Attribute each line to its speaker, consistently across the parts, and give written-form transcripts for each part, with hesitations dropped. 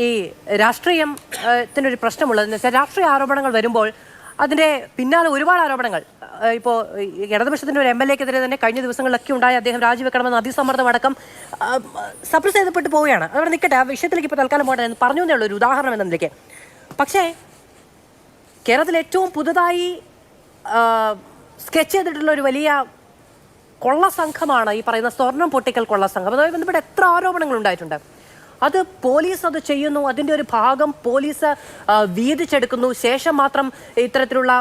Speaker 1: ഈ രാഷ്ട്രീയത്തിനൊരു പ്രശ്നമുള്ളതെന്ന് വെച്ചാൽ രാഷ്ട്രീയ ആരോപണങ്ങൾ വരുമ്പോൾ അതിൻ്റെ പിന്നാലെ ഒരുപാട് ആരോപണങ്ങൾ ഇപ്പോൾ ഇടതുപക്ഷത്തിൻ്റെ ഒരു MLA-ക്കെതിരെ തന്നെ കഴിഞ്ഞ ദിവസങ്ങളിലൊക്കെ ഉണ്ടായ അദ്ദേഹം രാജിവെക്കണമെന്ന് അതിസമ്മർദ്ദം അടക്കം സപ്രസ് ചെയ്യപ്പെട്ട് പോവുകയാണ്. അതവിടെ നിൽക്കട്ടെ, ആ വിഷയത്തിലേക്ക് ഇപ്പോൾ തൽക്കാലം പോകട്ടെ എന്ന് പറഞ്ഞു എന്നേ ഉള്ളൂ, ഒരു ഉദാഹരണം എന്ന നിലയ്ക്ക്. പക്ഷേ കേരളത്തിൽ ഏറ്റവും പുതുതായി സ്കെച്ച് ചെയ്തിട്ടുള്ള ഒരു വലിയ കൊള്ളസംഘമാണ് ഈ പറയുന്ന സ്വർണം പൊട്ടിക്കൽ കൊള്ളസംഘം. അതുമായി ബന്ധപ്പെട്ട് എത്ര ആരോപണങ്ങൾ ഉണ്ടായിട്ടുണ്ട്. അത് പോലീസ് അത് ചെയ്യുന്നു, അതിൻ്റെ ഒരു ഭാഗം പോലീസ് വീതിച്ചെടുക്കുന്നു, ശേഷം മാത്രം ഇത്തരത്തിലുള്ള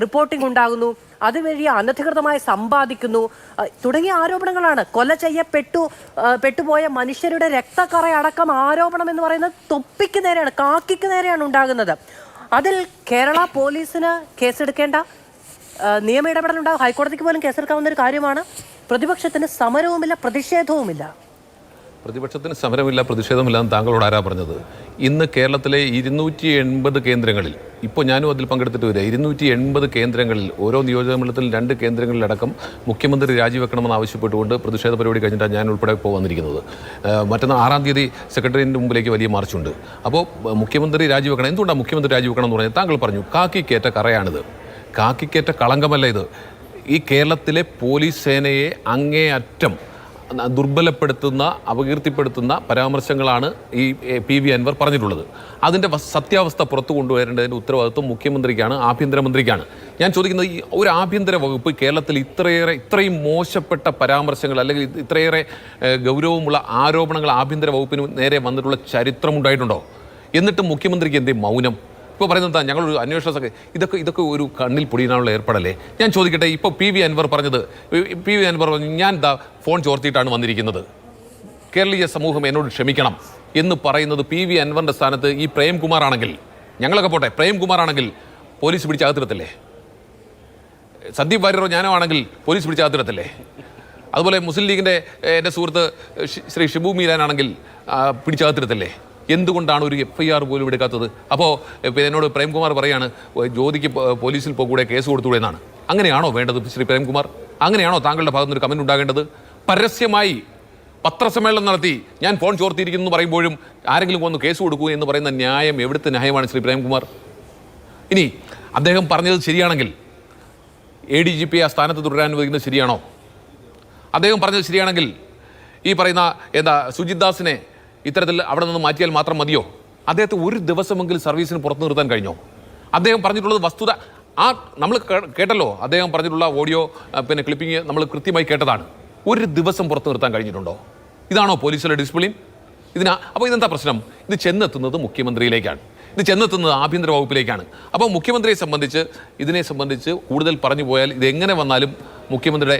Speaker 1: റിപ്പോർട്ടിംഗ് ഉണ്ടാകുന്നു, അതുവഴി അനധികൃതമായി സമ്പാദിക്കുന്നു തുടങ്ങിയ ആരോപണങ്ങളാണ്. പെട്ടുപോയ മനുഷ്യരുടെ രക്തക്കറയടക്കം ആരോപണം എന്ന് പറയുന്നത് തൊപ്പിക്ക് നേരെയാണ്, കാക്കിക്ക് നേരെയാണ് ഉണ്ടാകുന്നത്. അതിൽ കേരള പോലീസിന് കേസെടുക്കേണ്ട നിയമ ഇടപെടലുണ്ടാകും. ഹൈക്കോടതിക്ക് പോലും കേസെടുക്കാവുന്ന ഒരു കാര്യമാണ്. പ്രതിപക്ഷത്തിന് സമരവുമില്ല, പ്രതിഷേധവുമില്ല.
Speaker 2: പ്രതിപക്ഷത്തിന് സമരമില്ല, പ്രതിഷേധമില്ല എന്ന് താങ്കളോട് ആരാ പറഞ്ഞത്? ഇന്ന് കേരളത്തിലെ 280 കേന്ദ്രങ്ങളിൽ, ഇപ്പോൾ ഞാനും അതിൽ പങ്കെടുത്തിട്ട് വരിക, 280 കേന്ദ്രങ്ങളിൽ ഓരോ നിയോജകമണ്ഡലത്തിൽ 2 കേന്ദ്രങ്ങളിലടക്കം മുഖ്യമന്ത്രി രാജിവെക്കണമെന്ന് ആവശ്യപ്പെട്ടുകൊണ്ട് പ്രതിഷേധ പരിപാടി കഴിഞ്ഞിട്ടാണ് ഞാൻ ഉൾപ്പെടെ ഇപ്പോൾ വന്നിരിക്കുന്നത്. മറ്റന്നാൾ 6-ാം തീയതി സെക്രട്ടേറിയറ്റിൻ്റെ മുമ്പിലേക്ക് വലിയ മാർച്ചുണ്ട്. അപ്പോൾ മുഖ്യമന്ത്രി രാജിവെക്കണം. എന്തുകൊണ്ടാണ് മുഖ്യമന്ത്രി രാജിവെക്കണം എന്ന് പറഞ്ഞാൽ താങ്കൾ പറഞ്ഞു കാക്കിക്കേറ്റ കറയാണിത്. കാക്കിക്കേറ്റ കളങ്കമല്ല ഇത്. ഈ കേരളത്തിലെ പോലീസ് സേനയെ അങ്ങേയറ്റം ദുർബലപ്പെടുത്തുന്ന, അപകീർത്തിപ്പെടുത്തുന്ന പരാമർശങ്ങളാണ് ഈ PV അൻവർ പറഞ്ഞിട്ടുള്ളത്. അതിൻ്റെ സത്യാവസ്ഥ പുറത്തു കൊണ്ടുവരേണ്ടതിൻ്റെ ഉത്തരവാദിത്വം മുഖ്യമന്ത്രിക്കാണ്, ആഭ്യന്തരമന്ത്രിക്കാണ്. ഞാൻ ചോദിക്കുന്നത്, ഈ ഒരു ആഭ്യന്തര വകുപ്പ് കേരളത്തിൽ ഇത്രയും മോശപ്പെട്ട പരാമർശങ്ങൾ അല്ലെങ്കിൽ ഇത്രയേറെ ഗൗരവമുള്ള ആരോപണങ്ങൾ ആഭ്യന്തര വകുപ്പിന് നേരെ വന്നിട്ടുള്ള ചരിത്രമുണ്ടായിട്ടുണ്ടോ? എന്നിട്ടും മുഖ്യമന്ത്രിക്ക് എന്തേ മൗനം? ഇപ്പോൾ പറയുന്നത് ഞങ്ങളൊരു അന്വേഷണ ഇതൊക്കെ ഒരു കണ്ണിൽ പൊടിയാനുള്ള ഏർപ്പെടല്ലേ? ഞാൻ ചോദിക്കട്ടെ, ഇപ്പോൾ PV അൻവർ പറഞ്ഞത്, PV അൻവർ പറഞ്ഞു ഞാൻ ഫോൺ ചോർത്തിയിട്ടാണ് വന്നിരിക്കുന്നത്, കേരളീയ സമൂഹം എന്നോട് ക്ഷമിക്കണം എന്ന് പറയുന്നത് PV അൻവറിൻ്റെ സ്ഥാനത്ത് ഈ പ്രേംകുമാർ ആണെങ്കിൽ, ഞങ്ങളൊക്കെ പോട്ടെ, പ്രേംകുമാർ ആണെങ്കിൽ പോലീസ് പിടിച്ചകത്തിടത്തില്ലേ? സന്ദീപ് വാര്യരോ ഞാനോ ആണെങ്കിൽ പോലീസ് പിടിച്ചകത്തിടത്തില്ലേ? അതുപോലെ മുസ്ലിം ലീഗിൻ്റെ എൻ്റെ സുഹൃത്ത് ശ്രീ ഷിബു മീരാനാണെങ്കിൽ പിടിച്ചകത്തിടത്തില്ലേ? എന്തുകൊണ്ടാണ് ഒരു FIR പോലും എടുക്കാത്തത്? അപ്പോൾ എന്നോട് പ്രേംകുമാർ പറയാണ് ജ്യോതിക്ക് പോലീസിൽ പോകൂടെ കേസ് കൊടുത്തൂടെ എന്നാണ്. അങ്ങനെയാണോ വേണ്ടത് ശ്രീ പ്രേംകുമാർ? അങ്ങനെയാണോ താങ്കളുടെ ഭാഗത്തുനിന്ന് ഒരു കമൻറ്റ് ഉണ്ടാകേണ്ടത്? പരസ്യമായി പത്രസമ്മേളനം നടത്തി ഞാൻ ഫോൺ ചോർത്തിയിരിക്കുന്നു എന്ന് പറയുമ്പോഴും ആരെങ്കിലും വന്ന് കേസ് കൊടുക്കൂ എന്ന് പറയുന്ന ന്യായം എവിടുത്തെ ന്യായമാണ് ശ്രീ പ്രേംകുമാർ? ഇനി അദ്ദേഹം പറഞ്ഞത് ശരിയാണെങ്കിൽ ADGP ആ സ്ഥാനത്ത് തുടരാൻ അനുവദിക്കുന്നത് ശരിയാണോ? അദ്ദേഹം പറഞ്ഞത് ശരിയാണെങ്കിൽ ഈ പറയുന്ന സുജിത് ദാസിനെ ഇത്തരത്തിൽ അവിടെ നിന്ന് മാറ്റിയാൽ മാത്രം മതിയോ? അദ്ദേഹത്തെ ഒരു ദിവസമെങ്കിലും സർവീസിന് പുറത്തു നിർത്താൻ കഴിഞ്ഞോ? അദ്ദേഹം പറഞ്ഞിട്ടുള്ളത് വസ്തുത നമ്മൾ കേട്ടല്ലോ. അദ്ദേഹം പറഞ്ഞിട്ടുള്ള ഓഡിയോ ക്ലിപ്പിംഗ് നമ്മൾ കൃത്യമായി കേട്ടതാണ്. ഒരു ദിവസം പുറത്തു നിർത്താൻ കഴിഞ്ഞിട്ടുണ്ടോ? ഇതാണോ പോലീസിലെ ഡിസിപ്ലിൻ? അപ്പോൾ ഇതെന്താ പ്രശ്നം? ഇത് ചെന്നെത്തുന്നത് മുഖ്യമന്ത്രിയിലേക്കാണ്, ഇത് ചെന്നെത്തുന്നത് ആഭ്യന്തര വകുപ്പിലേക്കാണ്. അപ്പോൾ മുഖ്യമന്ത്രിയെ ഇതിനെ സംബന്ധിച്ച് കൂടുതൽ പറഞ്ഞു പോയാൽ ഇതെങ്ങനെ വന്നാലും മുഖ്യമന്ത്രിയുടെ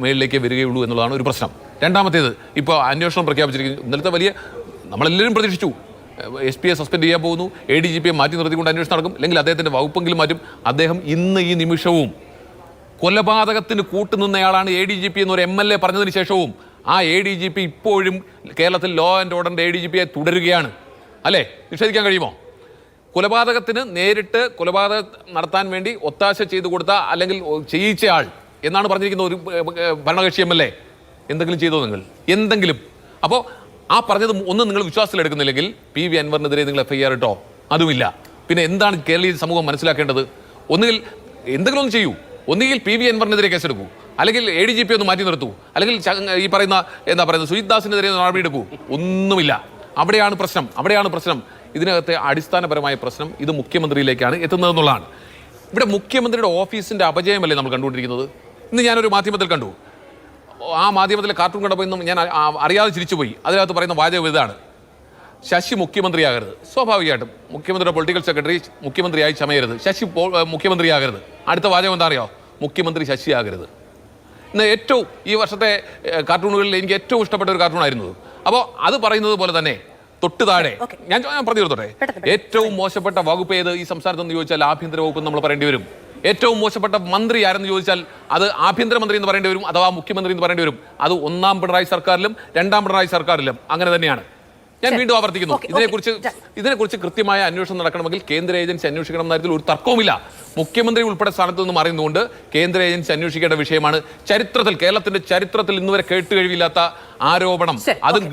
Speaker 2: മേളിലേക്ക് വരികയുള്ളൂ എന്നുള്ളതാണ് ഒരു പ്രശ്നം. രണ്ടാമത്തേത്, ഇപ്പോൾ അന്വേഷണം പ്രഖ്യാപിച്ചിരിക്കുന്നു. ഇന്നലത്തെ വലിയ നമ്മളെല്ലാവരും പ്രതീക്ഷിച്ചു SP-യെ സസ്പെൻഡ് ചെയ്യാൻ പോകുന്നു, ADGP-യെ മാറ്റി നിർത്തിക്കൊണ്ട് അന്വേഷണം നടക്കും, അല്ലെങ്കിൽ അദ്ദേഹത്തിൻ്റെ വകുപ്പെങ്കിലും മാറ്റും. അദ്ദേഹം ഇന്ന് ഈ നിമിഷവും കൊലപാതകത്തിന് കൂട്ടുനിന്നയാളാണ് ADGP എന്നൊരു MLA പറഞ്ഞതിന് ശേഷവും ആ ADGP ഇപ്പോഴും കേരളത്തിൽ ലോ ആൻഡ് ഓർഡറിൻ്റെ ADGP-യെ തുടരുകയാണ്. അല്ലേ? നിഷേധിക്കാൻ കഴിയുമോ? കൊലപാതകത്തിന് നേരിട്ട് കൊലപാതകം നടത്താൻ വേണ്ടി ഒത്താശ ചെയ്തു കൊടുത്ത അല്ലെങ്കിൽ ചെയ്യിച്ചയാൾ എന്നാണ് പറഞ്ഞിരിക്കുന്ന ഒരു ഭരണകക്ഷി MLA. എന്തെങ്കിലും ചെയ്തോ നിങ്ങൾ? എന്തെങ്കിലും? അപ്പോൾ ആ പറഞ്ഞത് ഒന്നും നിങ്ങൾ വിശ്വാസത്തിലെടുക്കുന്നില്ലെങ്കിൽ PV അൻവറിനെതിരെ നിങ്ങൾ FIR ഇട്ടോ? അതുമില്ല. പിന്നെ എന്താണ് കേരളീയ സമൂഹം മനസ്സിലാക്കേണ്ടത്? ഒന്നുകിൽ എന്തെങ്കിലും ഒന്ന് ചെയ്യൂ. ഒന്നുകിൽ PV അൻവറിനെതിരെ കേസെടുക്കൂ, അല്ലെങ്കിൽ ADGP ഒന്ന് മാറ്റി നിർത്തൂ, അല്ലെങ്കിൽ ഈ പറയുന്ന സുജിത് ദാസിനെതിരെ നടപടിയെടുക്കൂ. ഒന്നുമില്ല. അവിടെയാണ് പ്രശ്നം. ഇതിനകത്തെ അടിസ്ഥാനപരമായ പ്രശ്നം ഇത് മുഖ്യമന്ത്രിയിലേക്കാണ് എത്തുന്നതെന്നുള്ളതാണ്. ഇവിടെ മുഖ്യമന്ത്രിയുടെ ഓഫീസിൻ്റെ അപജയമല്ലേ നമ്മൾ കണ്ടുകൊണ്ടിരിക്കുന്നത്? ഇന്ന് ഞാനൊരു മാധ്യമത്തിൽ കണ്ടു. ആ മാധ്യമത്തിലെ കാർട്ടൂൺ കണ്ടപ്പോൾ ഇന്നും ഞാൻ അറിയാതെ ചിരിച്ചുപോയി. അതിനകത്ത് പറയുന്ന വാചകം ഇതാണ്: ശശി മുഖ്യമന്ത്രിയാകരുത്. സ്വാഭാവികമായിട്ടും മുഖ്യമന്ത്രിയുടെ പൊളിറ്റിക്കൽ സെക്രട്ടറി മുഖ്യമന്ത്രിയായി ചമയരുത്, ശശി മുഖ്യമന്ത്രിയാകരുത്. അടുത്ത വാചകം എന്താ അറിയോ? മുഖ്യമന്ത്രി ശശിയാകരുത്. ഇന്ന് ഏറ്റവും ഈ വർഷത്തെ കാർട്ടൂണുകളിൽ എനിക്ക് ഏറ്റവും ഇഷ്ടപ്പെട്ട ഒരു കാർട്ടൂണായിരുന്നു. അപ്പോൾ അത് പറയുന്നത് പോലെ തന്നെ തൊട്ട് താഴെ ഞാൻ പറഞ്ഞു തീർത്തോട്ടെ, ഏറ്റവും മോശപ്പെട്ട വകുപ്പ് ഏത് ഈ സംസ്ഥാനത്തെന്ന് ചോദിച്ചാൽ ആഭ്യന്തര വകുപ്പ് നമ്മൾ പറയേണ്ടി വരും. ഏറ്റവും മോശപ്പെട്ട മന്ത്രി ആരെന്ന് ചോദിച്ചാൽ അത് ആഭ്യന്തരമന്ത്രി എന്ന് പറയേണ്ടി വരും, അഥവാ മുഖ്യമന്ത്രി എന്ന് പറയേണ്ടി വരും. അത് 1ാം പിണറായി സർക്കാരിലും 2ാം പിണറായി സർക്കാരിലും അങ്ങനെ തന്നെയാണ്. ഞാൻ വീണ്ടും ആവർത്തിക്കുന്നു, ഇതിനെക്കുറിച്ച് കൃത്യമായ അന്വേഷണം നടക്കണമെങ്കിൽ കേന്ദ്ര ഏജൻസി അന്വേഷിക്കണം എന്ന കാര്യത്തിൽ ഒരു തർക്കവുമില്ല. മുഖ്യമന്ത്രി ഉൾപ്പെടെ സ്ഥാനത്ത് നിന്ന് അറിയുന്നതുകൊണ്ട് കേന്ദ്ര ഏജൻസി അന്വേഷിക്കേണ്ട വിഷയമാണ്. കേരളത്തിന്റെ ചരിത്രത്തിൽ ഇന്നുവരെ കേട്ടുകഴിവില്ലാത്ത ആരോപണം, അതും